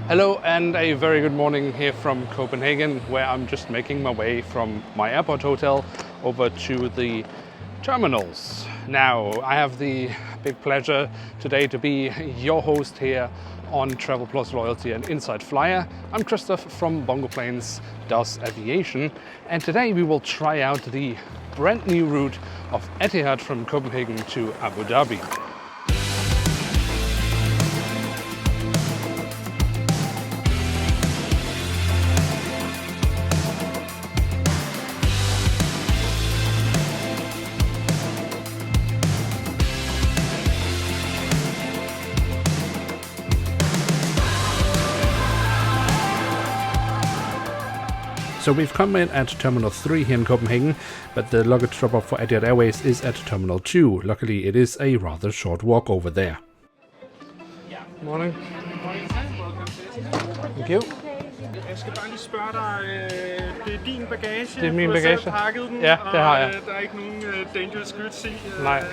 Hello and a very good morning here from Copenhagen, where I'm just making my way from my airport hotel over to the terminals. Now, I have the big pleasure today to be your host here on Travel Plus Loyalty and Inside Flyer. I'm Christoph from Bongo Planes Does Aviation, and today we will try out the brand new route of Etihad from Copenhagen to Abu Dhabi. So we've come in at Terminal 3 here in Copenhagen, but the luggage drop-off for Etihad Airways is at Terminal 2. Luckily, it is a rather short walk over there. Morning. Thank you. Jeg skal bare lige spørge dig, det er din bagage? Det er min bagage. Du har pakket den, ja, det har jeg. Der er ikke nogen dangerous goods i? Nej. Det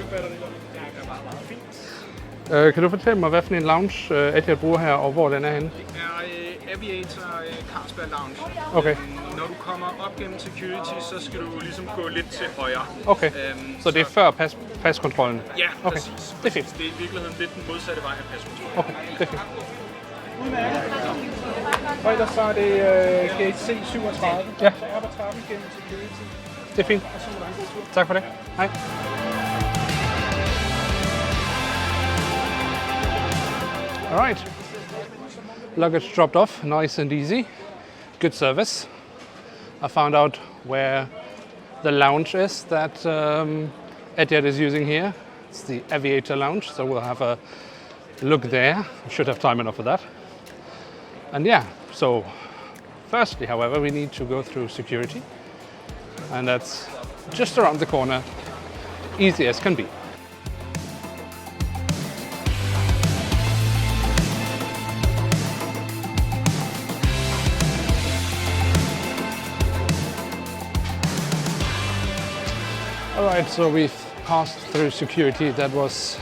er bare fint. Kan du fortælle mig, hvad for en lounge Etihad bruger her, og hvor den er henne? Det er Aviator Carlsberg Lounge. Okay. Når du kommer op gennem security, så skal du ligesom gå lidt til højre. Okay, så det er før paskontrollen? Ja, okay. Præcis. Det er fint. Det er i virkeligheden lidt den modsatte vej af paskontrollen. Okay, det er fint. Og ellers så er det gate C37. Ja. Så op ad trappen gennem security. Det er fint. Og så må du have en god tur. Tak for det. Hej. All right. Luggage dropped off, nice and easy. Good service. I found out where the lounge is that Etihad is using here. It's the Aviator lounge, so we'll have a look there. We should have time enough for that. And yeah, so firstly, however, we need to go through security, and that's just around the corner, easy as can be. Alright, so we've passed through security. That was,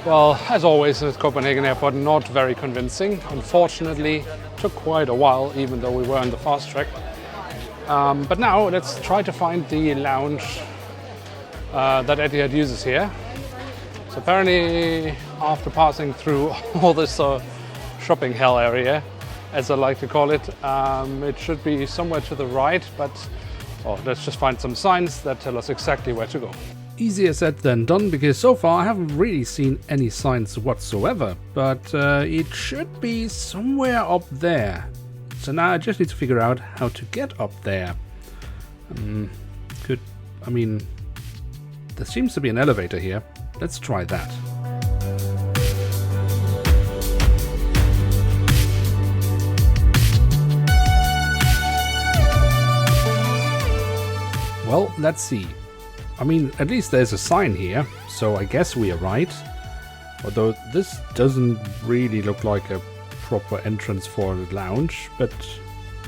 well, as always at Copenhagen Airport, not very convincing. Unfortunately, took quite a while, even though we were on the fast track. But now let's try to find the lounge that Etihad uses here. So apparently, after passing through all this shopping hell area, as I like to call it, it should be somewhere to the right, but let's just find some signs that tell us exactly where to go. Easier said than done, because so far I haven't really seen any signs whatsoever, but it should be somewhere up there. So now I just need to figure out how to get up there. There seems to be an elevator here. Let's try that. Well, let's see. At least there's a sign here, so I guess we are right. Although this doesn't really look like a proper entrance for the lounge, but,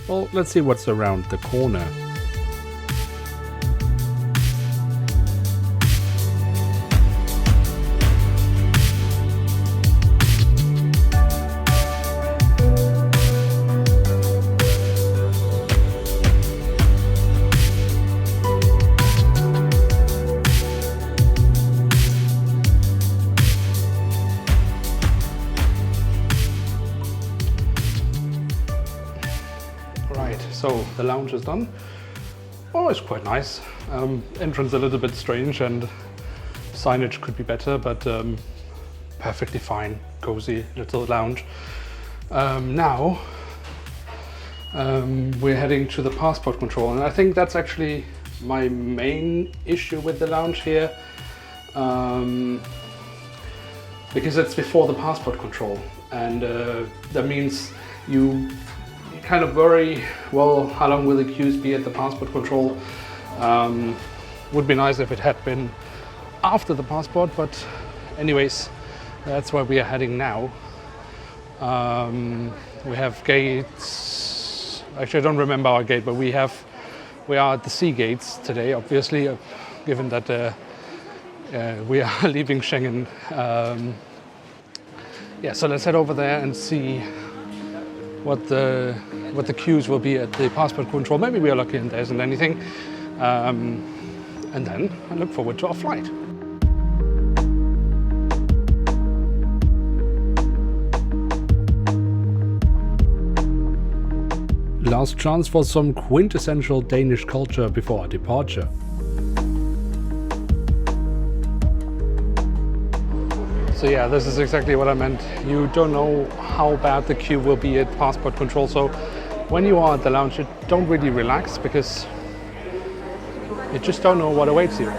well, let's see what's around the corner. So the lounge is done. Oh, it's quite nice. Entrance a little bit strange and signage could be better, but perfectly fine, cozy little lounge. Now we're heading to the passport control, and I think that's actually my main issue with the lounge here, because it's before the passport control, and that means you kind of worry, well, how long will the queues be at the passport control? Would be nice if it had been after the passport, but anyways, that's where we are heading now. We have gates, actually I don't remember our gate, but we are at the sea gates today, obviously, given that we are leaving Schengen Yeah, so let's head over there and see what the queues will be at the passport control. Maybe we are lucky and there isn't anything. And then I look forward to our flight. Last chance for some quintessential Danish culture before our departure. So yeah, this is exactly what I meant. You don't know how bad the queue will be at passport control. So when you are at the lounge, you don't really relax because you just don't know what awaits you.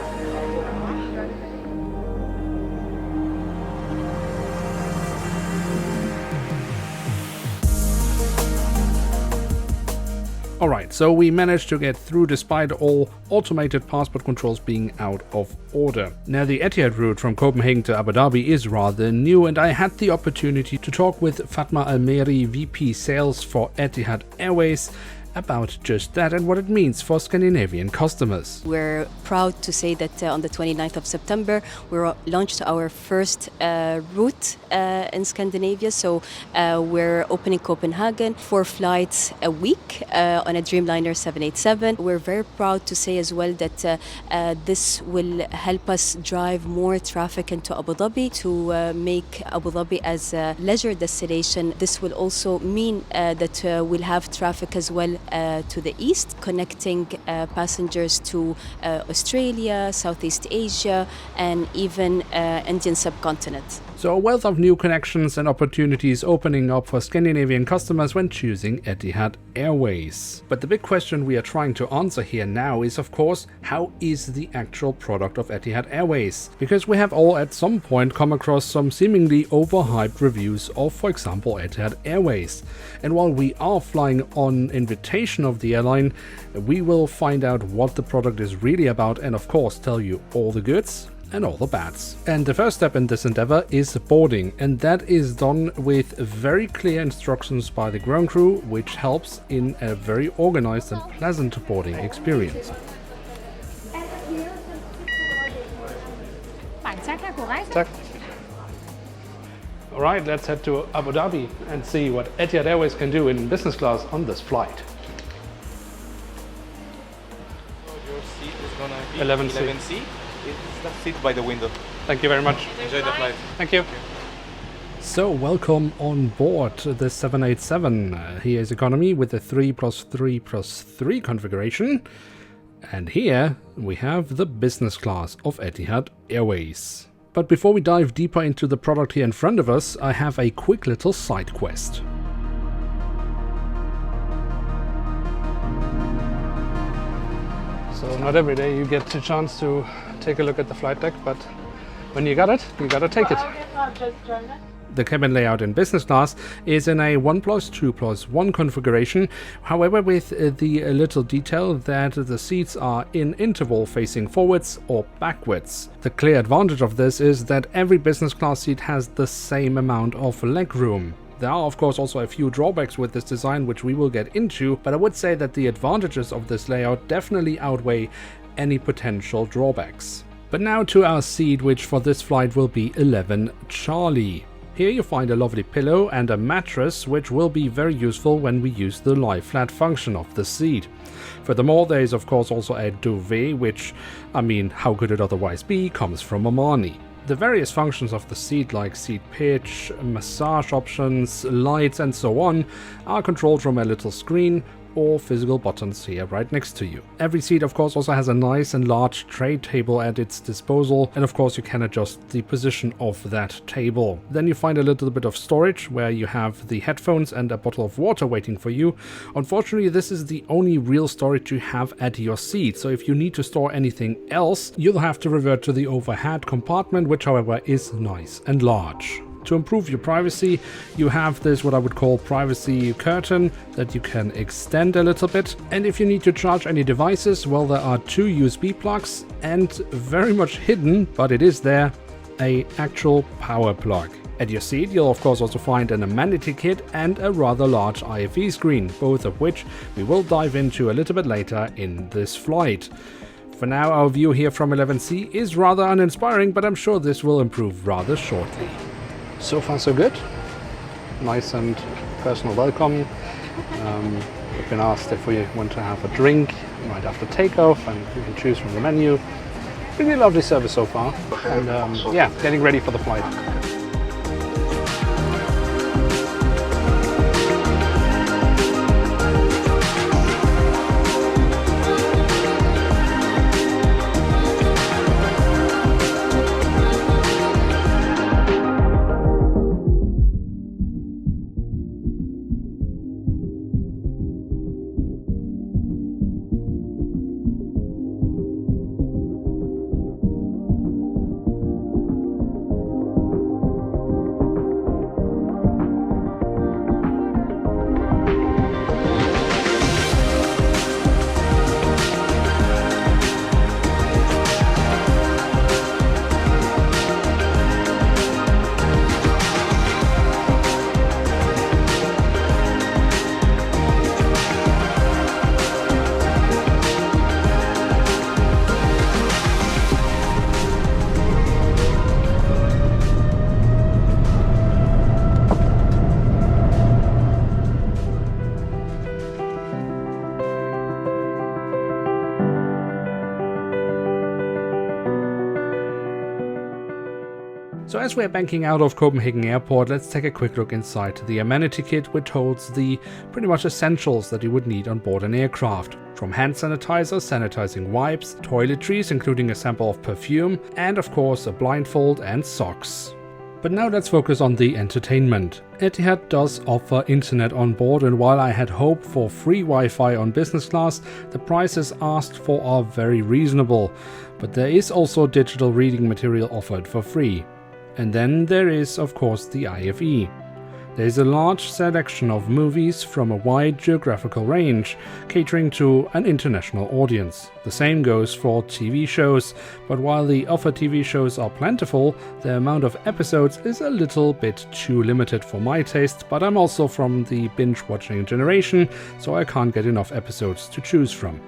Alright, so we managed to get through despite all automated passport controls being out of order. Now the Etihad route from Copenhagen to Abu Dhabi is rather new, and I had the opportunity to talk with Fatma Almeri, VP Sales for Etihad Airways, about just that and what it means for Scandinavian customers. We're proud to say that on the 29th of September we launched our first route in Scandinavia. So we're opening Copenhagen, 4 flights a week on a Dreamliner 787. We're very proud to say as well that this will help us drive more traffic into Abu Dhabi to make Abu Dhabi as a leisure destination. This will also mean that we'll have traffic as well to the east, connecting passengers to Australia, Southeast Asia, and even Indian subcontinent. So a wealth of new connections and opportunities opening up for Scandinavian customers when choosing Etihad Airways. But the big question we are trying to answer here now is, of course, how is the actual product of Etihad Airways? Because we have all at some point come across some seemingly overhyped reviews of, for example, Etihad Airways. And while we are flying on invitation of the airline, we will find out what the product is really about and, of course, tell you all the goods and all the bads. And the first step in this endeavor is boarding, and that is done with very clear instructions by the ground crew, which helps in a very organized and pleasant boarding experience. Tak. Alright, let's head to Abu Dhabi and see what Etihad Airways can do in business class on this flight. Your seat is gonna be 11C. 11C. It's the seat by the window. Thank you very much. Enjoy the flight. Thank you. So welcome on board the 787. Here is economy with the 3+3+3 configuration. And here we have the business class of Etihad Airways. But before we dive deeper into the product here in front of us, I have a quick little side quest. So not every day you get the chance to take a look at the flight deck, but when you got it, you gotta take it. The cabin layout in business class is in a 1+2+1 configuration, however with the little detail that the seats are in interval facing forwards or backwards. The clear advantage of this is that every business class seat has the same amount of leg room. There are of course also a few drawbacks with this design which we will get into, but I would say that the advantages of this layout definitely outweigh any potential drawbacks. But now to our seat, which for this flight will be 11 Charlie. Here you find a lovely pillow and a mattress, which will be very useful when we use the lie flat function of the seat. Furthermore, there is of course also a duvet, which, I mean, how could it otherwise be, comes from Armani. The various functions of the seat, like seat pitch, massage options, lights and so on, are controlled from a little screen or physical buttons here right next to you. Every seat of course also has a nice and large tray table at its disposal, and of course you can adjust the position of that table. Then you find a little bit of storage where you have the headphones and a bottle of water waiting for you. Unfortunately, this is the only real storage you have at your seat, so if you need to store anything else, you'll have to revert to the overhead compartment, which however is nice and large. To improve your privacy, you have this what I would call privacy curtain that you can extend a little bit. And if you need to charge any devices, well, there are 2 USB plugs and very much hidden, but it is there, a actual power plug. At your seat, you'll of course also find an amenity kit and a rather large IFE screen, both of which we will dive into a little bit later in this flight. For now, our view here from 11C is rather uninspiring, but I'm sure this will improve rather shortly. So far so good. Nice and personal welcome. We've been asked if we want to have a drink right after takeoff, and we can choose from the menu. Really lovely service so far, and yeah, getting ready for the flight. So as we're banking out of Copenhagen Airport, let's take a quick look inside the amenity kit, which holds the pretty much essentials that you would need on board an aircraft. From hand sanitizer, sanitizing wipes, toiletries including a sample of perfume, and of course a blindfold and socks. But now let's focus on the entertainment. Etihad does offer internet on board, and while I had hoped for free Wi-Fi on business class, the prices asked for are very reasonable. But there is also digital reading material offered for free. And then there is, of course, the IFE. There is a large selection of movies from a wide geographical range, catering to an international audience. The same goes for TV shows, but while the offered TV shows are plentiful, the amount of episodes is a little bit too limited for my taste, but I'm also from the binge-watching generation, so I can't get enough episodes to choose from.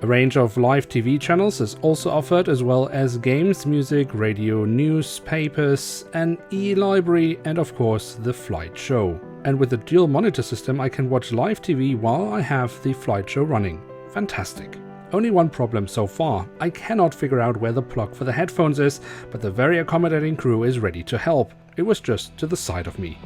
A range of live TV channels is also offered, as well as games, music, radio, newspapers, an e-library, and of course the flight show. And with the dual monitor system I can watch live TV while I have the flight show running. Fantastic. Only one problem so far. I cannot figure out where the plug for the headphones is, but the very accommodating crew is ready to help. It was just to the side of me.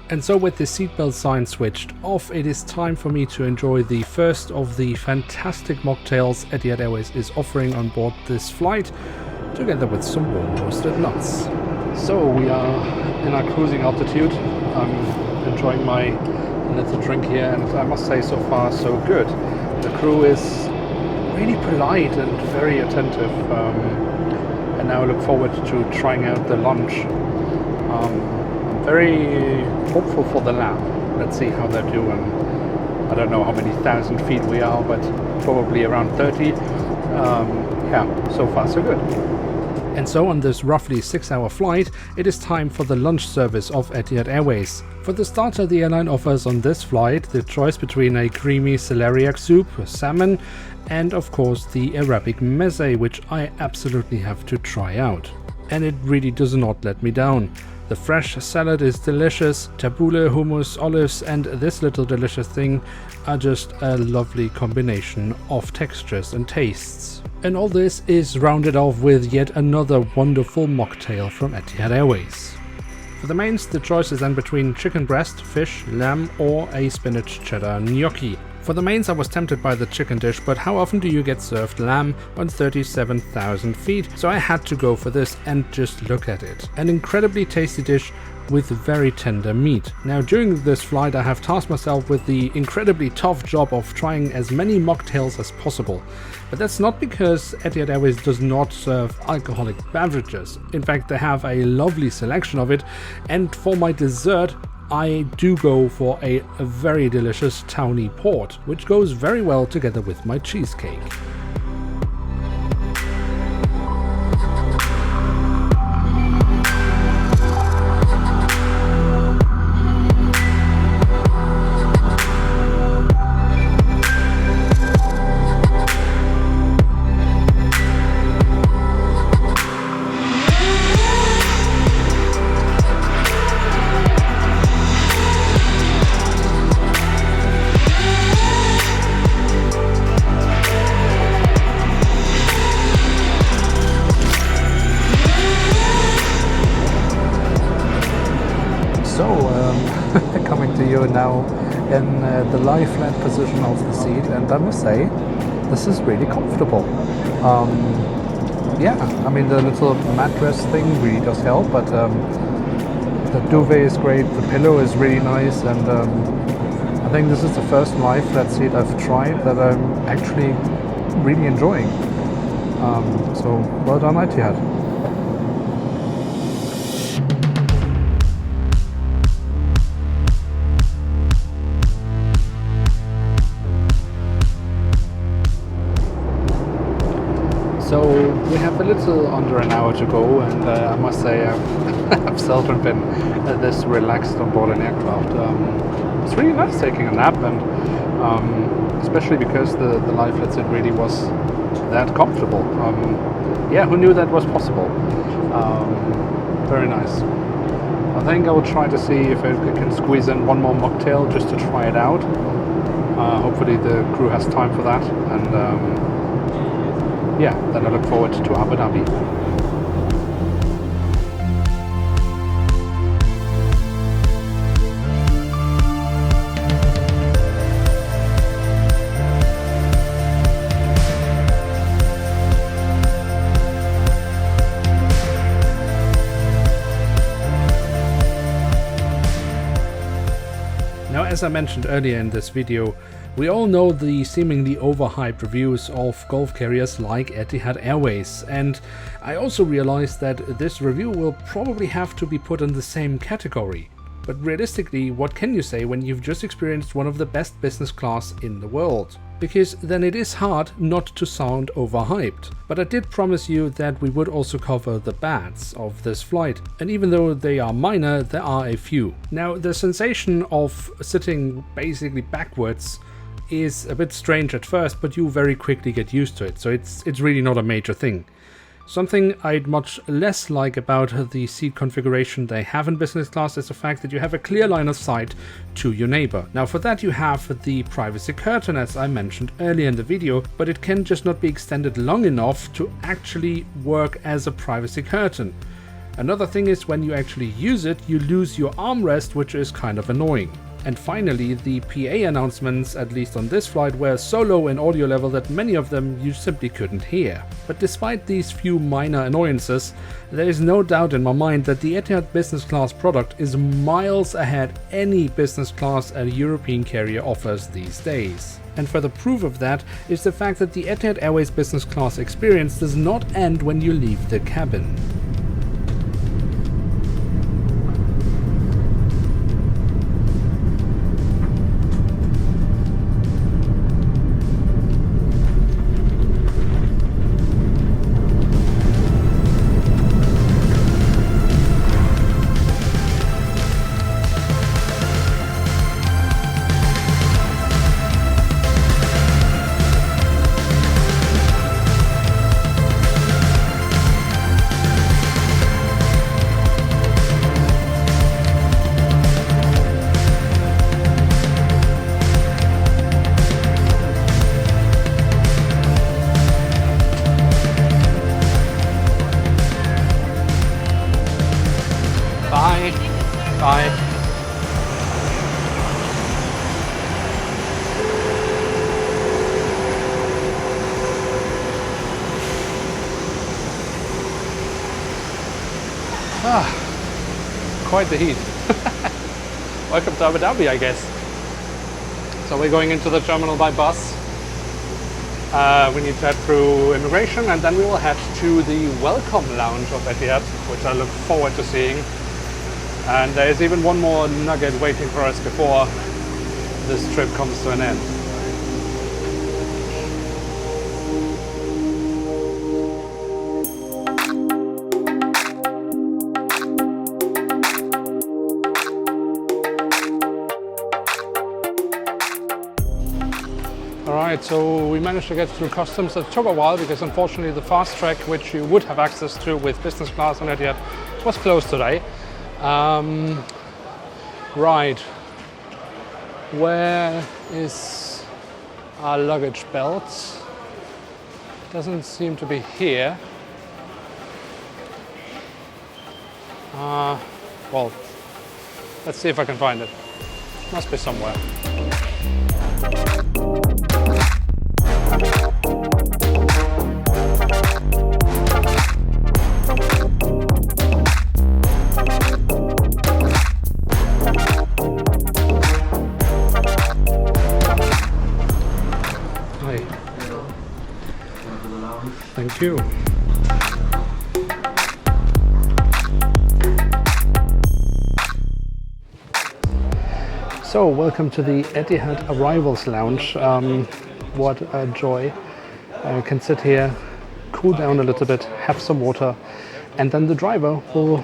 And so with the seatbelt sign switched off, it is time for me to enjoy the first of the fantastic mocktails Etihad Airways is offering on board this flight, together with some warm roasted nuts. So we are in our cruising altitude. I'm enjoying my little drink here, and I must say so far so good. The crew is really polite and very attentive, and now I look forward to trying out the lunch. Very hopeful for the lab. Let's see how they're doing. I don't know how many thousand feet we are, but probably around 30. Yeah, so far so good. And so on this roughly 6-hour flight, it is time for the lunch service of Etihad Airways. For the starter, the airline offers on this flight the choice between a creamy celeriac soup, salmon, and of course the Arabic meze, which I absolutely have to try out. And it really does not let me down. The fresh salad is delicious, tabbouleh, hummus, olives, and this little delicious thing are just a lovely combination of textures and tastes. And all this is rounded off with yet another wonderful mocktail from Etihad Airways. For the mains, the choice is then between chicken breast, fish, lamb, or a spinach cheddar gnocchi. For the mains I was tempted by the chicken dish, but how often do you get served lamb on 37,000 feet? So I had to go for this and just look at it. An incredibly tasty dish with very tender meat. Now during this flight I have tasked myself with the incredibly tough job of trying as many mocktails as possible. But that's not because Etihad Airways does not serve alcoholic beverages. In fact, they have a lovely selection of it, and for my dessert I do go for a very delicious tawny port, which goes very well together with my cheesecake. So, coming to you now in the lie flat position of the seat, and I must say, this is really comfortable. Yeah, I mean the little mattress thing really does help, but the duvet is great, the pillow is really nice, and I think this is the first lie flat seat I've tried that I'm actually really enjoying. So, well done Etihad. So we have a little under an hour to go, and I must say I've seldom been this relaxed on board an aircraft. It's really nice taking a nap, and especially because the lie flat seat really was that comfortable. Yeah, who knew that was possible? Very nice. I think I will try to see if I can squeeze in one more mocktail just to try it out. Hopefully the crew has time for that, and yeah, then I look forward to Abu Dhabi. Now, as I mentioned earlier in this video, we all know the seemingly overhyped reviews of Gulf carriers like Etihad Airways, and I also realized that this review will probably have to be put in the same category. But realistically, what can you say when you've just experienced one of the best business class in the world? Because then it is hard not to sound overhyped. But I did promise you that we would also cover the bads of this flight, and even though they are minor, there are a few. Now, the sensation of sitting basically backwards is a bit strange at first, but you very quickly get used to it, so it's really not a major thing. Something I'd much less like about the seat configuration they have in business class is the fact that you have a clear line of sight to your neighbor. Now for that you have the privacy curtain, as I mentioned earlier in the video, but it can just not be extended long enough to actually work as a privacy curtain. Another thing is when you actually use it, you lose your armrest, which is kind of annoying. And finally, the PA announcements, at least on this flight, were so low in audio level that many of them you simply couldn't hear. But despite these few minor annoyances, there is no doubt in my mind that the Etihad Business Class product is miles ahead any business class a European carrier offers these days. And further proof of that is the fact that the Etihad Airways Business Class experience does not end when you leave the cabin. Bye. Quite the heat. Welcome to Abu Dhabi, I guess. So we're going into the terminal by bus. We need to head through immigration, and then we will head to the welcome lounge of Etihad, which I look forward to seeing. And there's even one more nugget waiting for us before this trip comes to an end. Alright, so we managed to get through customs. It took a while because unfortunately the fast track, which you would have access to with business class on Etihad, was closed today. Right, where is our luggage belt? Doesn't seem to be here. Well, Let's see if I can find it. Must be somewhere. Hi. Thank you. So, welcome to the Etihad Arrivals Lounge. What a joy. I can sit here, cool down a little bit, have some water, and then the driver will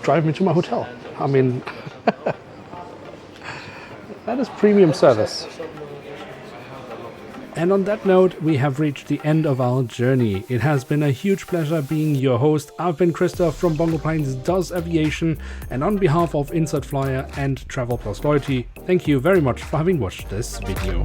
drive me to my hotel. I mean, that is premium service. And on that note, we have reached the end of our journey. It has been a huge pleasure being your host. I've been Christoph from Bongo Planes Does Aviation, and on behalf of Inside Flyer and Travel Plus Loyalty, thank you very much for having watched this video.